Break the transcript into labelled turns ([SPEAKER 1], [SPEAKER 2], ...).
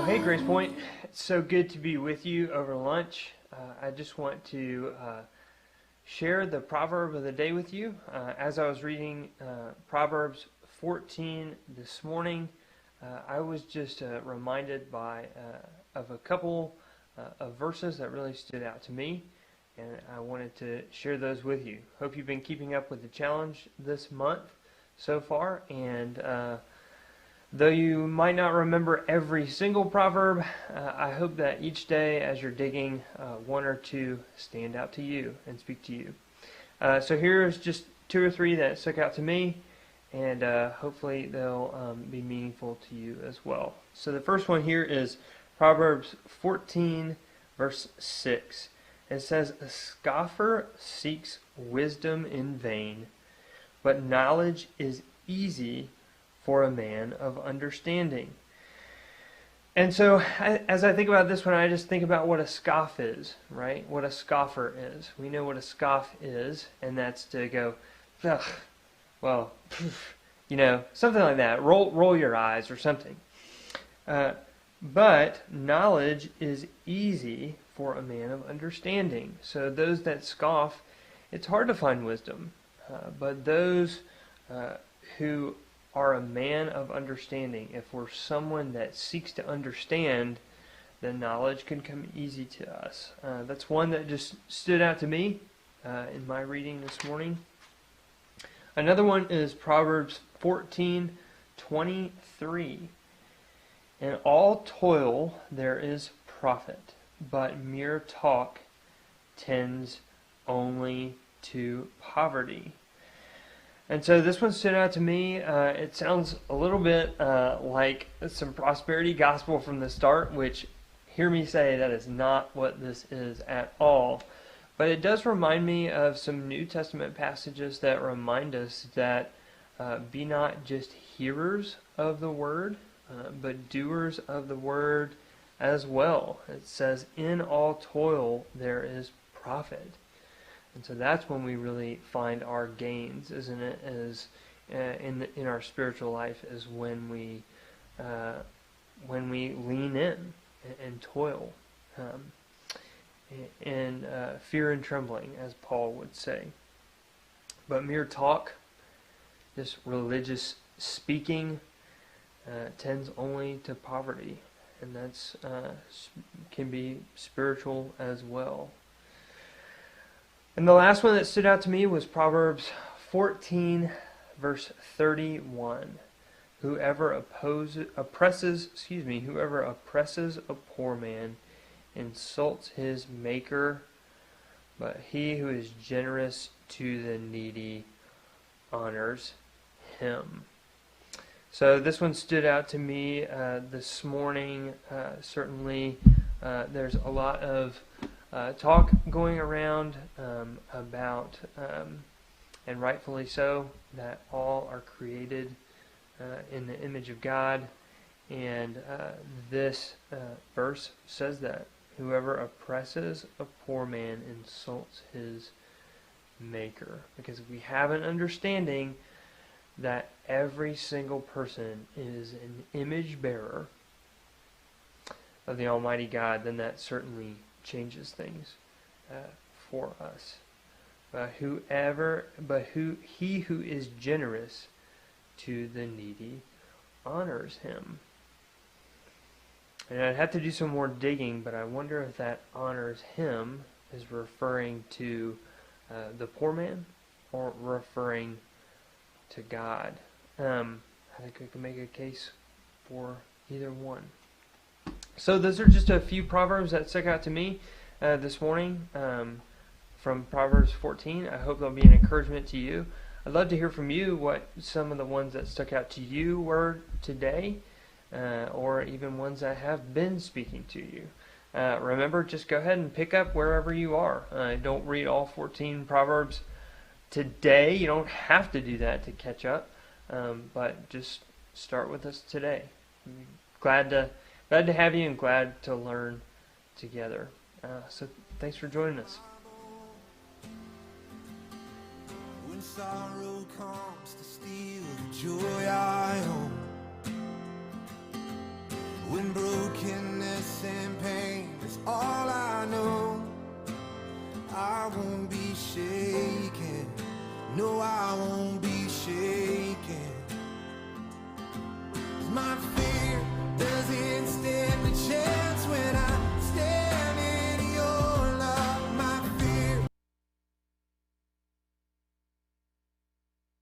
[SPEAKER 1] Hey Grace Point, it's so good to be with you over lunch. I just want to share the proverb of the day with you. As I was reading Proverbs 14 this morning, I was just reminded of a couple of verses that really stood out to me, and I wanted to share those with you. Hope you've been keeping up with the challenge this month so far, and though you might not remember every single proverb, I hope that each day as you're digging, one or two stand out to you and speak to you. So here's just two or three that stuck out to me, and hopefully they'll be meaningful to you as well. So the first one here is Proverbs 14, verse 6. It says, "A scoffer seeks wisdom in vain, but knowledge is easy for a man of understanding." And so as I think about this one, I just think about what a scoff is, right? What a scoffer is. We know what a scoff is, and that's to go, ugh, well, something like that. Roll your eyes or something. But knowledge is easy for a man of understanding. So those that scoff, it's hard to find wisdom. But those who are a man of understanding, if we're someone that seeks to understand, then knowledge can come easy to us. That's one that just stood out to me in my reading this morning. Another one is Proverbs 14:23. "In all toil there is profit, but mere talk tends only to poverty." And so this one stood out to me. It sounds a little bit like some prosperity gospel from the start, which, hear me say, that is not what this is at all. But it does remind me of some New Testament passages that remind us that be not just hearers of the word, but doers of the word as well. It says, "In all toil there is profit." And so that's when we really find our gains, isn't it? As in our spiritual life, is when we lean in and toil, in fear and trembling, as Paul would say. But mere talk, just religious speaking, tends only to poverty, and that's can be spiritual as well. And the last one that stood out to me was Proverbs 14, verse 31. Whoever oppresses a poor man insults his maker, but he who is generous to the needy honors him." So this one stood out to me this morning. Certainly, there's a lot of talk going around about, and rightfully so, that all are created in the image of God. And this verse says that whoever oppresses a poor man insults his maker. Because if we have an understanding that every single person is an image bearer of the Almighty God, then that certainly changes things for us. He who is generous to the needy honors him. And I'd have to do some more digging, but I wonder if that honors him is referring to the poor man or referring to God. I think we can make a case for either one. So those are just a few Proverbs that stuck out to me this morning from Proverbs 14. I hope they'll be an encouragement to you. I'd love to hear from you what some of the ones that stuck out to you were today, or even ones that have been speaking to you. Remember, just go ahead and pick up wherever you are. Don't read all 14 Proverbs today. You don't have to do that to catch up, but just start with us today. I'm glad to have you and glad to learn together. So thanks for joining us.
[SPEAKER 2] When sorrow comes to steal the joy I own, When brokenness and pain is all I know, I won't be shaken. No, I won't be shaken.